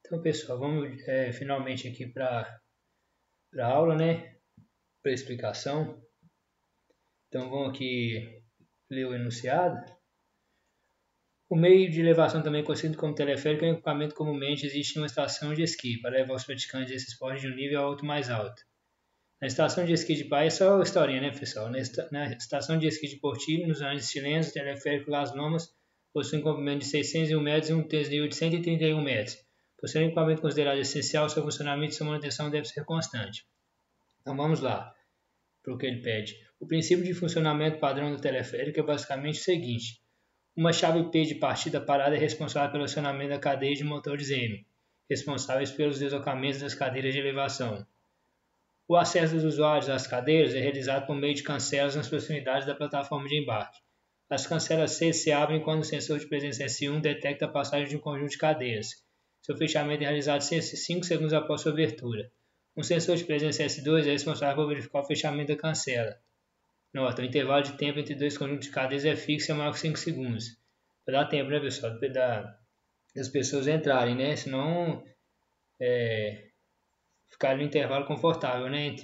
Então, pessoal, vamos finalmente aqui para a aula, né? Para a explicação. Então, vamos aqui ler o enunciado. O meio de elevação, também conhecido como teleférico, é um equipamento comumente existe em uma estação de esqui para levar os praticantes desse esporte de um nível alto mais alto. Na estação de esqui de Bahia, é só a historinha, né, pessoal? Na estação de esqui de Portillo, nos Andes chilenos, o teleférico Las Lomas possui um comprimento de 601 metros e um desnível de 131 metros. Por ser um equipamento considerado essencial, seu funcionamento e sua manutenção deve ser constante. Então vamos lá, para o que ele pede. O princípio de funcionamento padrão do teleférico é basicamente o seguinte. Uma chave P de partida parada é responsável pelo acionamento da cadeia de motores M, responsáveis pelos deslocamentos das cadeiras de elevação. O acesso dos usuários às cadeiras é realizado por meio de cancelas nas proximidades da plataforma de embarque. As cancelas C se abrem quando o sensor de presença S1 detecta a passagem de um conjunto de cadeiras. Seu fechamento é realizado 5 segundos após sua abertura. Um sensor de presença S2 é responsável por verificar o fechamento da cancela. Nota, o intervalo de tempo entre dois conjuntos de cadeiras é fixo e é maior que 5 segundos. Para dar tempo, né, pessoal, das pessoas entrarem, né? Senão, ficar no intervalo confortável, né,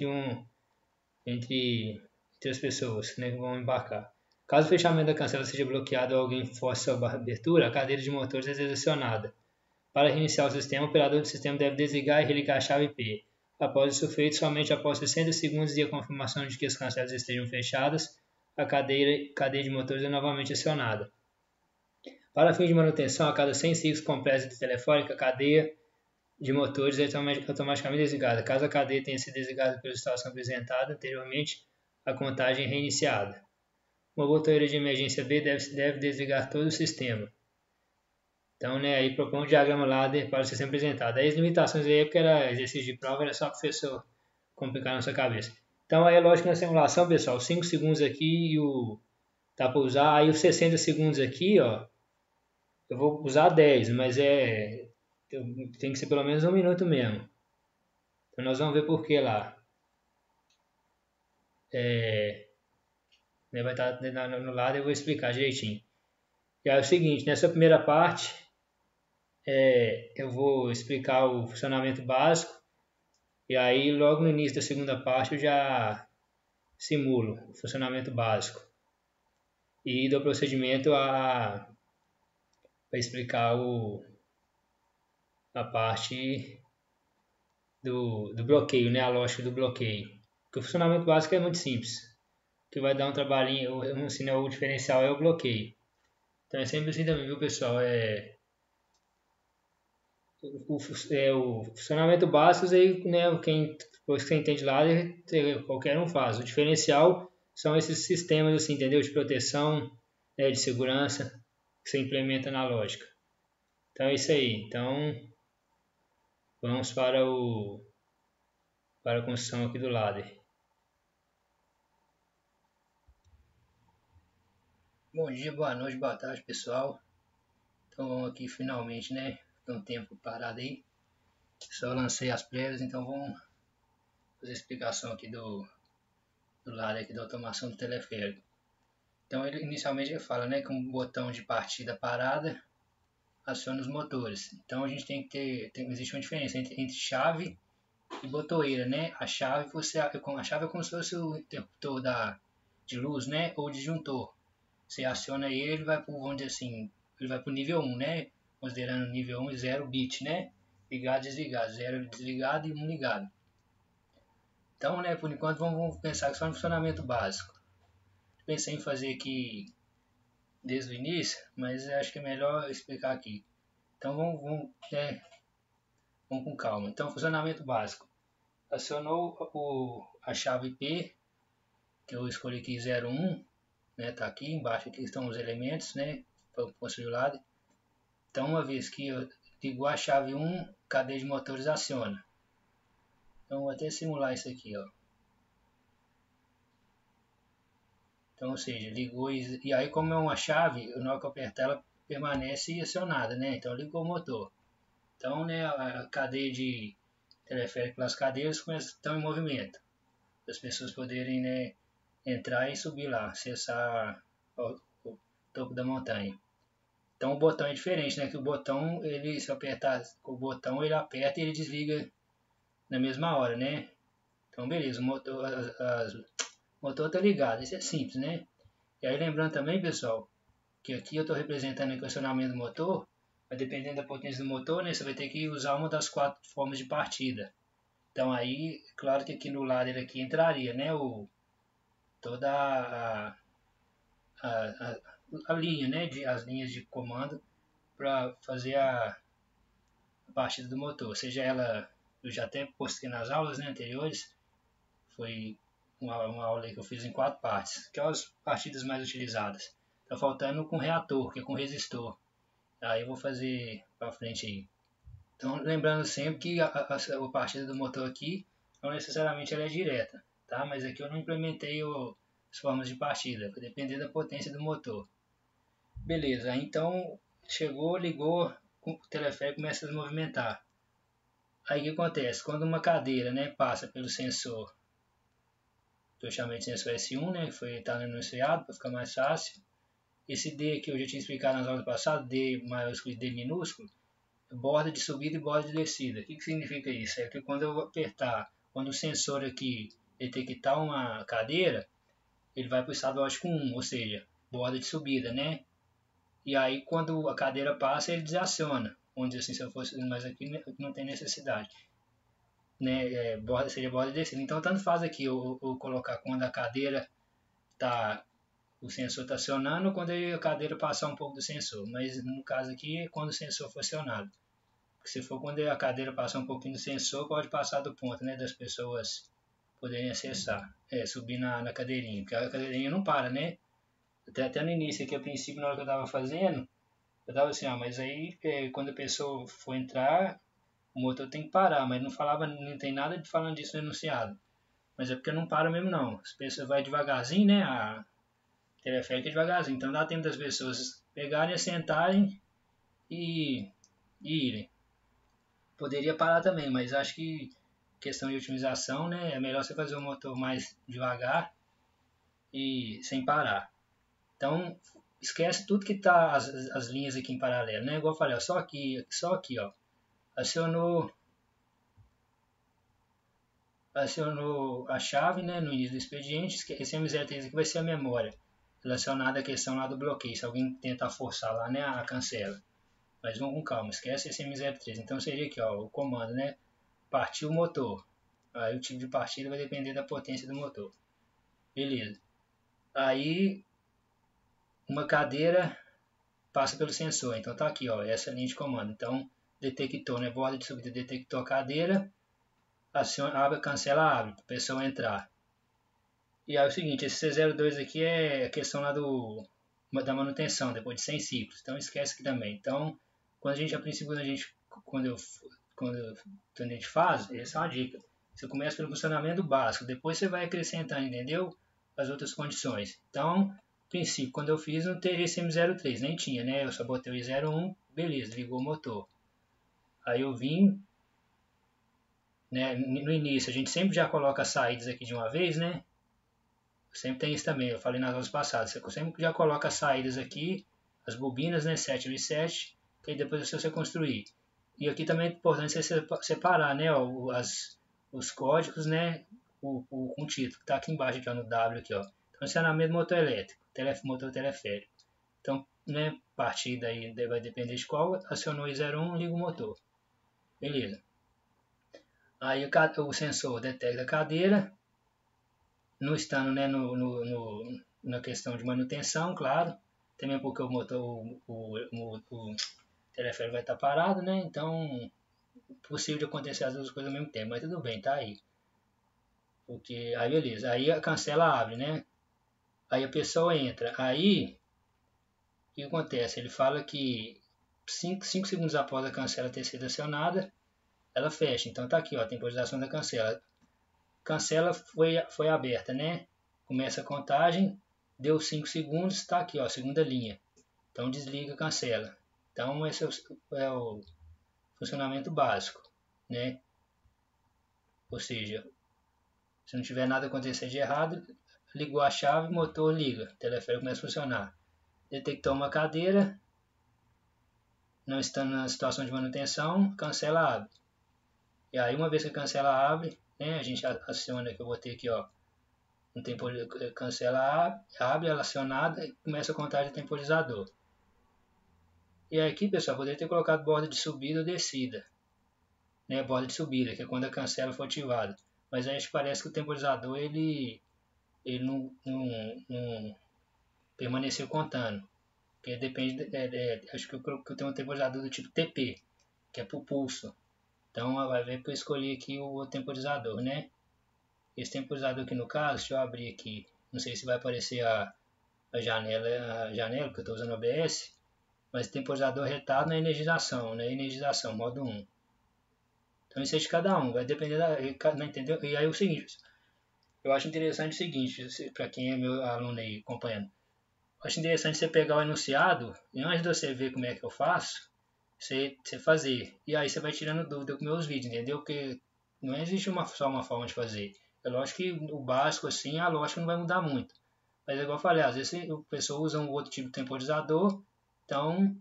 entre as pessoas, né, que vão embarcar. Caso o fechamento da cancela seja bloqueado ou alguém force sua abertura, a cadeira de motores é desacionada. Para reiniciar o sistema, o operador do sistema deve desligar e religar a chave P. Após isso feito, somente após 60 segundos e a confirmação de que as cancelas estejam fechadas, a cadeia de motores é novamente acionada. Para fins de manutenção, a cada 100 ciclos completos de telefônica, a cadeia de motores é automaticamente desligada. Caso a cadeia tenha sido desligada pela situação apresentada anteriormente, a contagem é reiniciada. Uma botoeira de emergência B deve desligar todo o sistema. Então, né, aí propõe um diagrama lá para o sistema apresentado. Aí as limitações aí, porque era exercício de prova, era só para o professor complicar na sua cabeça. Então, aí é lógico que na simulação, pessoal, 5 segundos aqui e tá para usar, aí os 60 segundos aqui, ó, eu vou usar 10, mas tem que ser pelo menos 1 minuto mesmo. Então nós vamos ver por que lá. Vai estar no lado e eu vou explicar direitinho. E aí é o seguinte, nessa primeira parte eu vou explicar o funcionamento básico e aí logo no início da segunda parte eu já simulo o funcionamento básico e dou procedimento para explicar a parte do bloqueio, né? A lógica do bloqueio. Porque o funcionamento básico é muito simples. O que vai dar um trabalhinho, eu não ensino, o diferencial é o bloqueio. Então é sempre assim também, viu, pessoal? O funcionamento básico aí, né, depois que você entende lá, qualquer um faz. O diferencial são esses sistemas assim, entendeu? De proteção, né, de segurança que você implementa na lógica. Então é isso aí. Então vamos para a construção aqui do ladder. Bom dia, boa noite, boa tarde, pessoal. Então vamos aqui finalmente, né? Tem um tempo parado aí. Só lancei as prévias, então vamos fazer a explicação aqui do lado aqui da automação do teleférico. Então inicialmente ele fala, né, que um botão de partida parada aciona os motores. Então a gente tem que existe uma diferença entre chave e botoeira, né? A chave a chave é como se fosse o interruptor de luz, né, ou disjuntor. Você aciona ele vai para, vamos dizer assim, ele vai para o nível 1, né? Considerando o nível 1 0 bit, né? Ligado, desligado, 0 desligado e 1 ligado. Então, né, por enquanto vamos pensar só no funcionamento básico. Pensei em fazer aqui desde o início, mas acho que é melhor explicar aqui. Então vamos com calma. Então, funcionamento básico. Acionou a chave P, que eu escolhi aqui 01, né? Tá aqui embaixo, aqui estão os elementos, né? Para construir o lado. Então, uma vez que eu ligo a chave 1, a cadeia de motores aciona. Então, vou até simular isso aqui, ó. Então, ou seja, ligou e aí como é uma chave, na hora que eu apertar ela permanece acionada, né? Então ligou o motor. Então, né, a cadeia de teleférico pelas cadeiras estão em movimento. Para as pessoas poderem, né, entrar e subir lá, acessar o topo da montanha. Então o botão é diferente, né? Que o botão, se eu apertar o botão, ele aperta e ele desliga na mesma hora, né? Então beleza, o motor tá ligado, isso é simples, né? E aí lembrando também, pessoal, que aqui eu estou representando o acionamento do motor, mas dependendo da potência do motor, né, você vai ter que usar uma das 4 formas de partida. Então aí, claro que aqui no lado ele aqui entraria, né, toda a linha, né, as linhas de comando para fazer a partida do motor, seja ela, eu já até postei nas aulas, né, anteriores, foi uma aula que eu fiz em 4 partes, que são as partidas mais utilizadas. Tá faltando com reator, que é com resistor. Aí eu vou fazer para frente aí. Então, lembrando sempre que a partida do motor aqui, não necessariamente ela é direta, tá? Mas aqui eu não implementei as formas de partida, vai depender da potência do motor. Beleza, então chegou, ligou, o teleférico começa a se movimentar. Aí o que acontece? Quando uma cadeira, né, passa pelo sensor, que eu chamei de sensor S1, né, que foi estar no enunciado para ficar mais fácil. Esse D que eu já tinha explicado nas aulas passadas, D maiúsculo e D minúsculo, borda de subida e borda de descida. O que significa isso? É que quando eu apertar, quando o sensor aqui detectar uma cadeira, ele vai para o estado lógico 1, ou seja, borda de subida, né? E aí quando a cadeira passa, ele desaciona. Vamos dizer assim, se eu fosse, mas aqui não tem necessidade. Né? Seria borda de descida. Então tanto faz aqui eu colocar quando a cadeira está, o sensor está acionando ou quando a cadeira passar um pouco do sensor. Mas no caso aqui é quando o sensor for acionado. Se for quando a cadeira passar um pouquinho do sensor, pode passar do ponto, né, das pessoas poderem acessar, subir na cadeirinha, porque a cadeirinha não para, né? Até no início aqui, a princípio, na hora que eu estava fazendo, eu estava assim, mas aí quando a pessoa for entrar, o motor tem que parar, mas não tem nada de falando disso no enunciado. Mas é porque não para mesmo não, as pessoas vai devagarzinho, né, a teleférica é devagarzinho, então dá tempo das pessoas pegarem, assentarem e irem. Poderia parar também, mas acho que questão de otimização, né, é melhor você fazer o motor mais devagar e sem parar. Então, esquece tudo que está as linhas aqui em paralelo, né? Igual eu falei, ó, só aqui, ó. Acionou a chave, né, no início do expediente. Esse M03 aqui vai ser a memória relacionada à questão lá do bloqueio. Se alguém tentar forçar lá, né, a cancela. Mas vamos com calma, esquece esse M03. Então seria aqui, ó, o comando, né? Partiu o motor. Aí o tipo de partida vai depender da potência do motor. Beleza. Aí uma cadeira passa pelo sensor. Então tá aqui, ó, essa linha de comando. Então detectou, né? Borda de subida detectou a cadeira. Aciona, abre, cancela, abre, para a pessoa entrar. E aí é o seguinte, esse C02 aqui é a questão lá da manutenção, depois de 100 ciclos. Então esquece aqui também. Então, quando a gente, quando a gente faz, essa é uma dica. Você começa pelo funcionamento básico, depois você vai acrescentando, entendeu? As outras condições. Então, princípio, quando eu fiz não teria esse M03, nem tinha, né? Eu só botei o I01, beleza, ligou o motor. Aí eu vim, né? No início a gente sempre já coloca as saídas aqui de uma vez, né? Sempre tem isso também, eu falei nas aulas passadas. Você sempre já coloca as saídas aqui, as bobinas, né? 7 e 7, que aí depois é só você construir. E aqui também é importante você separar, né? Os códigos, né? Com o título, que está aqui embaixo, aqui, ó, no W, aqui, ó. Então, acionamento motor elétrico, motor teleférico. Então, né? Partida aí vai depender de qual. Acionou I01, liga o motor. Beleza. Aí o sensor detecta a cadeira, não estando, né, na questão de manutenção, claro, também porque o motor, o teleférico vai estar parado, né, então possível de acontecer as duas coisas ao mesmo tempo, mas tudo bem, tá aí. Porque, aí beleza, aí a cancela abre, né, aí a pessoa entra, aí o que acontece? Ele fala que 5 segundos após a cancela ter sido acionada, ela fecha, então tá aqui, ó, temporização da cancela. Cancela foi aberta, né? Começa a contagem, deu 5 segundos, está aqui, ó, segunda linha. Então desliga, cancela. Então esse é o funcionamento básico, né? Ou seja, se não tiver nada acontecer de errado, ligou a chave, motor liga, o teleférico começa a funcionar. Detectou uma cadeira, não estando na situação de manutenção, cancela abre. E aí uma vez que cancela abre, né, a gente aciona, que eu vou ter aqui, ó, um cancela abre, ela acionada e começa a contar de temporizador. E aqui, pessoal, poderia ter colocado borda de subida ou descida, né, borda de subida, que é quando a cancela for ativada. Mas aí parece que o temporizador ele não permaneceu contando. Porque depende, acho que eu tenho um temporizador do tipo TP, que é por pulso. Então vai ver que eu escolhi aqui o temporizador, né? Esse temporizador aqui no caso, deixa eu abrir aqui, não sei se vai aparecer a janela, porque eu estou usando o OBS, mas temporizador retado na energização, né? Energização, modo 1. Então isso é de cada um, vai depender não entendeu? E aí o seguinte, eu acho interessante o seguinte, para quem é meu aluno aí acompanhando, eu acho interessante você pegar o enunciado e antes de você ver como é que eu faço, você fazer. E aí você vai tirando dúvida com meus vídeos, entendeu? Porque não existe só uma forma de fazer. É lógico que o básico, assim, a lógica não vai mudar muito. Mas é igual eu falei, às vezes o pessoal usa um outro tipo de temporizador. Então,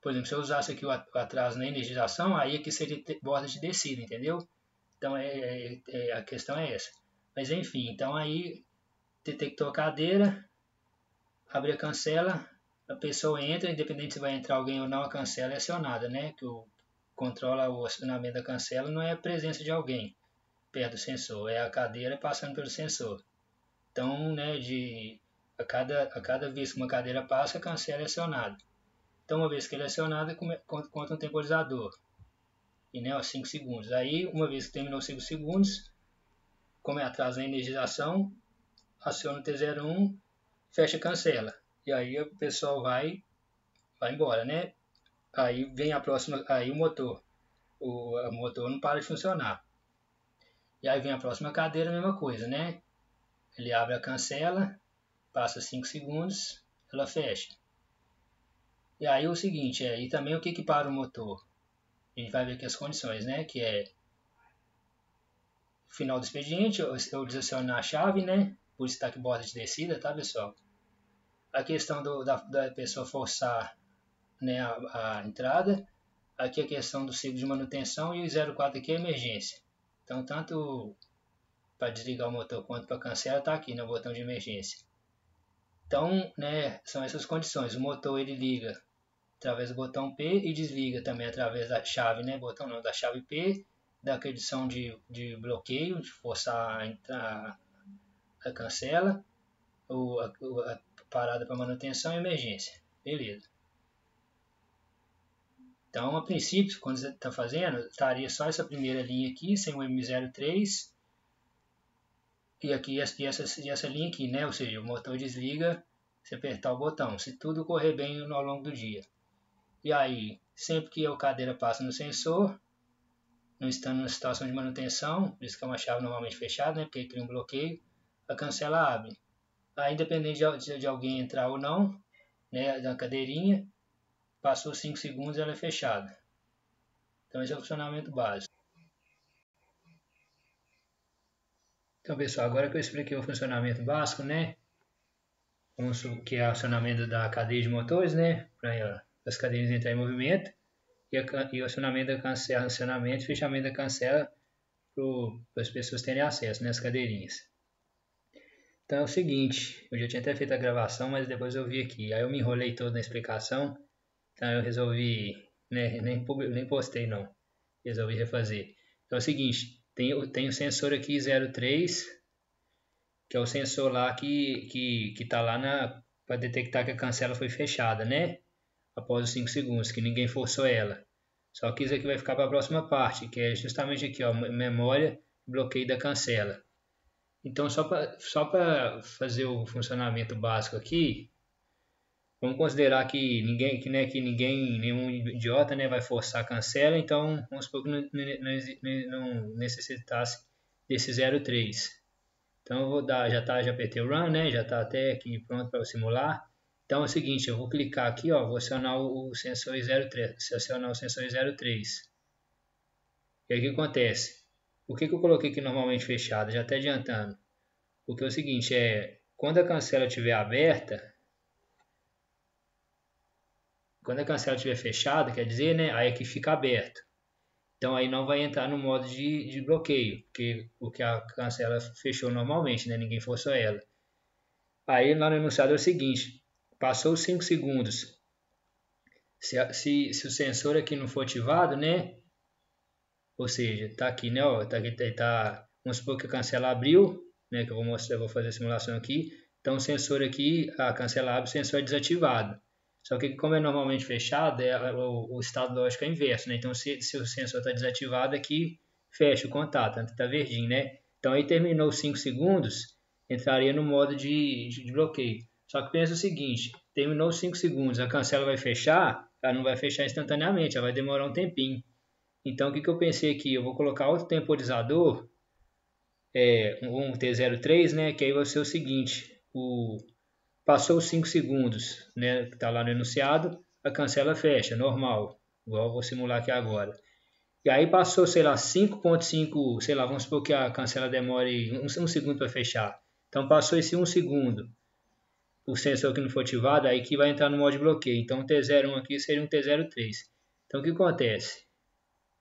por exemplo, se eu usasse aqui o atraso na energização, aí aqui seria borda de descida, entendeu? Então, a questão é essa. Mas enfim, então aí detectou a cadeira, abre a cancela, a pessoa entra, independente se vai entrar alguém ou não, a cancela é acionada, né? Que controla o acionamento da cancela não é a presença de alguém perto do sensor, é a cadeira passando pelo sensor. Então, né, a cada vez que uma cadeira passa, a cancela é acionada. Então, uma vez que ele é acionada, conta um temporizador. E, né, 5 segundos. Aí, uma vez que terminou os 5 segundos, como é atraso na energização, aciona o T01, fecha a cancela. E aí o pessoal vai embora, né? Aí vem a próxima, aí o motor não para de funcionar. E aí vem a próxima cadeira, a mesma coisa, né? Ele abre a cancela, passa 5 segundos, ela fecha. E aí o seguinte, e também o que para o motor? A gente vai ver aqui as condições, né? Que é final do expediente, eu desacionar a chave, né? Por isso está aqui borda de descida, tá, pessoal? A questão da pessoa forçar, né, a entrada. Aqui a questão do ciclo de manutenção e o 04 aqui é emergência. Então, tanto para desligar o motor quanto para cancelar está aqui no botão de emergência. Então, né, são essas condições. O motor ele liga através do botão P e desliga também através da chave, né, botão não, da chave P, da condição de bloqueio, de forçar a cancela, a parada para manutenção e emergência. Beleza. Então, a princípio, quando você está fazendo, estaria só essa primeira linha aqui, sem o M03, e aqui essa linha aqui, né? Ou seja, o motor desliga se apertar o botão, se tudo correr bem ao longo do dia. E aí, sempre que a cadeira passa no sensor, não estando na situação de manutenção, por isso que é uma chave normalmente fechada, né? Porque cria um bloqueio, a cancela abre. Aí, independente de alguém entrar ou não, né? Da cadeirinha, passou 5 segundos ela é fechada. Então, esse é o funcionamento básico. Então, pessoal, agora que eu expliquei o funcionamento básico, né? Que é o acionamento da cadeia de motores, né? Para as cadeiras entrarem em movimento. E o acionamento da cancela, acionamento e fechamento da cancela para as pessoas terem acesso, né? As cadeirinhas. Então é o seguinte, eu já tinha até feito a gravação, mas depois eu vi aqui. Aí eu me enrolei todo na explicação. Então eu resolvi, né? Nem postei não. Resolvi refazer. Então é o seguinte, tem o sensor aqui 03, que é o sensor lá que está lá para detectar que a cancela foi fechada, né? Após os 5 segundos, que ninguém forçou ela. Só que isso aqui vai ficar para a próxima parte, que é justamente aqui, ó, memória, bloqueio da cancela. Então, só para fazer o funcionamento básico aqui, vamos considerar que nenhum idiota, né, vai forçar a cancela, então vamos supor que não necessitasse desse 03. Então eu vou dar, já apertei o Run, né? Já está até aqui pronto para simular. Então é o seguinte, eu vou clicar aqui, ó, vou acionar o sensor 03, acionar o sensor 03. E aí o que acontece? Por que eu coloquei aqui normalmente fechado? Já até adiantando. Porque é o seguinte, quando a cancela estiver aberta, quando a cancela estiver fechada, quer dizer, né, aí aqui fica aberto. Então aí não vai entrar no modo de bloqueio, porque a cancela fechou normalmente, né, ninguém forçou ela. Aí lá no enunciado é o seguinte, passou os 5 segundos, se o sensor aqui não for ativado, né, ou seja, tá aqui, né, ó, vamos supor que a cancela abriu, né, que eu vou mostrar, eu vou fazer a simulação aqui. Então o sensor aqui, a cancela abre, o sensor é desativado. Só que como é normalmente fechado, o estado lógico é inverso, né? Então se o sensor está desativado aqui, fecha o contato, está verdinho, né? Então aí terminou os 5 segundos, entraria no modo de bloqueio. Só que pensa o seguinte, terminou os 5 segundos, a cancela vai fechar, ela não vai fechar instantaneamente, ela vai demorar um tempinho. Então, o que eu pensei aqui? Eu vou colocar outro temporizador, um T03, né? Que aí vai ser o seguinte: passou os 5 segundos, né? Que está lá no enunciado, a cancela fecha, normal, igual eu vou simular aqui agora. E aí passou, sei lá, 5.5, sei lá, vamos supor que a cancela demore um segundo para fechar. Então, passou esse 1 segundo, o sensor que não for ativado, aí que vai entrar no modo de bloqueio. Então, o T01 aqui seria um T03. Então, o que acontece?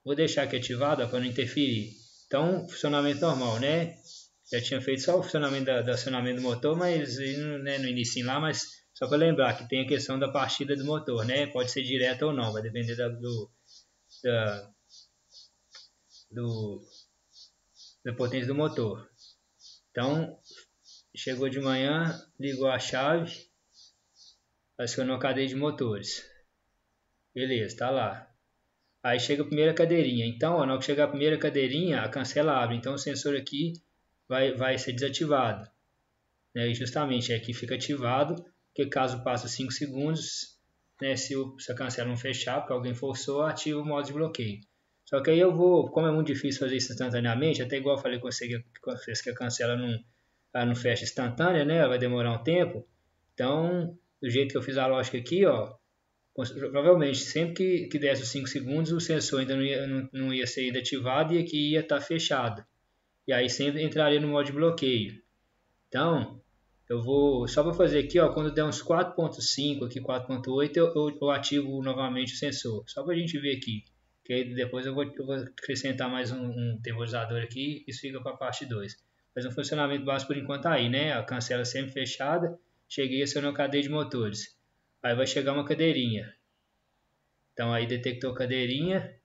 Vou deixar aqui ativado para não interferir. Então, funcionamento normal, né? Já tinha feito só o funcionamento do acionamento do motor, mas né, no início lá, mas só para lembrar que tem a questão da partida do motor, né? Pode ser direto ou não, vai depender do, da potência do motor. Então, chegou de manhã, ligou a chave, acionou a cadeia de motores. Beleza, tá lá. Aí chega a primeira cadeirinha. Então, ó, na hora que chegar a primeira cadeirinha, a cancela abre. Então, o sensor aqui vai ser desativado. Né? E justamente aqui fica ativado, porque caso passe 5 segundos, né, se a cancela não fechar, porque alguém forçou, ativa o modo de bloqueio. Só que aí eu vou, como é muito difícil fazer isso instantaneamente, até igual eu falei com você que a cancela não fecha instantânea, né? Ela vai demorar um tempo. Então, do jeito que eu fiz a lógica aqui, ó, provavelmente sempre que desse os 5 segundos, o sensor ainda não ia ser ativado e aqui ia estar fechado. E aí sempre entraria no modo de bloqueio. Então, eu vou, só para fazer aqui, ó, quando der uns 4.5 aqui, 4.8, eu ativo novamente o sensor. Só para a gente ver aqui. Que aí depois eu vou acrescentar mais um temporizador aqui, isso fica para a parte 2. Mas o funcionamento básico por enquanto tá aí, né? A cancela sempre fechada, cheguei a ser na cadeia de motores. Aí vai chegar uma cadeirinha. Então aí detectou a cadeirinha,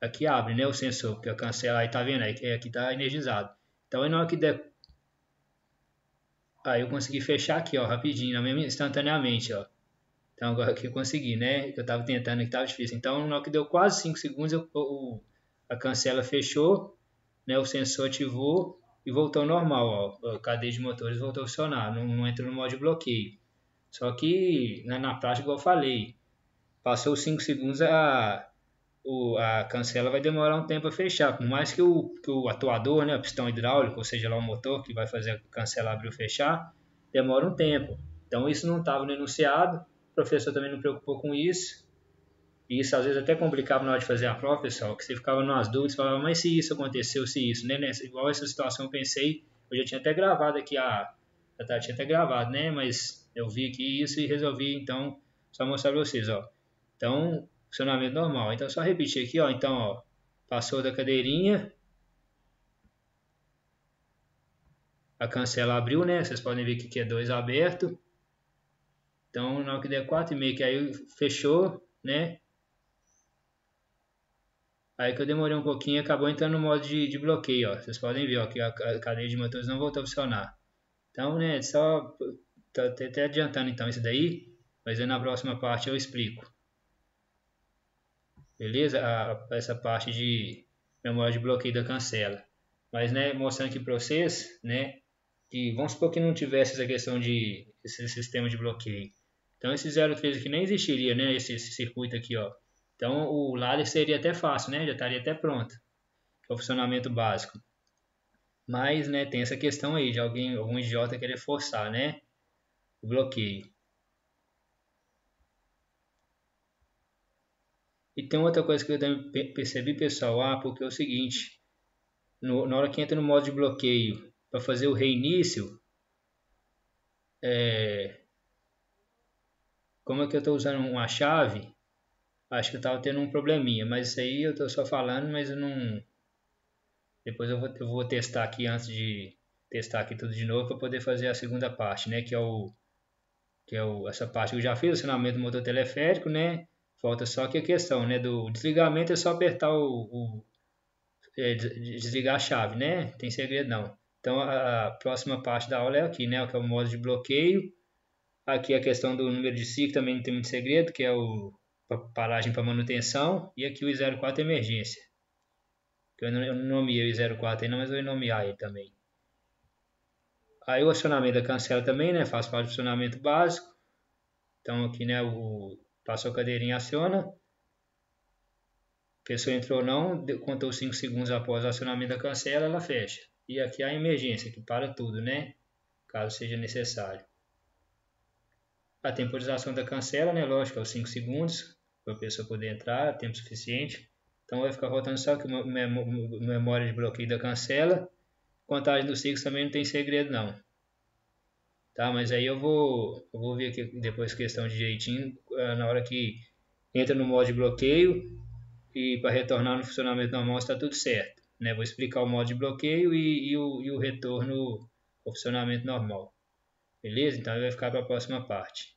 aqui abre, né, o sensor, porque a cancela aí tá vendo, aí aqui tá energizado. Então aí na hora que der, aí eu consegui fechar aqui, ó, rapidinho, instantaneamente, ó. Então agora que eu consegui, né, que eu tava tentando que tava difícil. Então na hora que deu quase 5 segundos, a cancela fechou, né, o sensor ativou e voltou ao normal, ó. A cadeia de motores voltou a funcionar, não entrou no modo de bloqueio. Só que na prática, igual eu falei, passou os 5 segundos, a cancela vai demorar um tempo a fechar. Por mais que o atuador, né, o pistão hidráulico, ou seja, lá o motor que vai fazer a cancela abrir ou fechar, demora um tempo. Então isso não estava no enunciado, o professor também não preocupou com isso. E isso às vezes até complicava na hora de fazer a prova, pessoal, que você ficava nas dúvidas, falava, mas se isso aconteceu, se isso, né? Igual essa situação eu pensei, eu já tinha até gravado aqui tinha até gravado, né? Mas eu vi aqui isso e resolvi, então, só mostrar para vocês, ó. Então, funcionamento normal. Então, só repetir aqui, ó. Então, ó, passou da cadeirinha, a cancela abriu, né? Vocês podem ver que aqui é 2 aberto. Então, na hora que der 4,5, que aí fechou, né? Aí que eu demorei um pouquinho, acabou entrando no modo de bloqueio, ó. Vocês podem ver, ó, que a cadeia de motores não voltou a funcionar. Então, né, só tô até adiantando então isso daí, mas aí na próxima parte eu explico. Beleza? Essa parte de memória de bloqueio da cancela. Mas, né, mostrando aqui para vocês, né, que vamos supor que não tivesse essa questão de esse sistema de bloqueio. Então, esse 03 aqui nem existiria, né, esse circuito aqui, ó. Então, o ladder seria até fácil, né, já estaria até pronto. É o funcionamento básico. Mas, né, tem essa questão aí de algum idiota querer forçar, né, o bloqueio. E tem outra coisa que eu também percebi, pessoal, porque é o seguinte, na hora que entra no modo de bloqueio para fazer o reinício, como é que eu estou usando uma chave, acho que eu estava tendo um probleminha, mas isso aí eu estou só falando, mas eu não... Depois eu vou testar aqui antes de testar aqui tudo de novo para poder fazer a segunda parte, né? Essa parte que eu já fiz, o acionamento do motor teleférico, né? Falta só que a questão, né? Do desligamento é só apertar desligar a chave, né? Tem segredo não. Então a próxima parte da aula é aqui, né? Que é o modo de bloqueio. Aqui a questão do número de ciclo também não tem muito segredo, que é o paragem para manutenção. E aqui o 04 emergência. Eu não nomeei o 04 ainda, mas eu vou nomear ele também. Aí o acionamento da cancela também, né? Faz parte do acionamento básico. Então aqui, né? Passou a cadeirinha, aciona. A pessoa entrou ou não, contou 5 segundos após o acionamento da cancela, ela fecha. E aqui a emergência, que para tudo, né? Caso seja necessário. A temporização da cancela, né? Lógico, é os 5 segundos, para a pessoa poder entrar, tempo suficiente. Então vai ficar faltando só que memória de bloqueio da cancela. Contagem dos ciclos também não tem segredo não. Tá, mas aí eu vou ver aqui depois questão de jeitinho, na hora que entra no modo de bloqueio e para retornar no funcionamento normal está tudo certo, né? Vou explicar o modo de bloqueio e o retorno ao funcionamento normal, beleza? Então vai ficar para a próxima parte.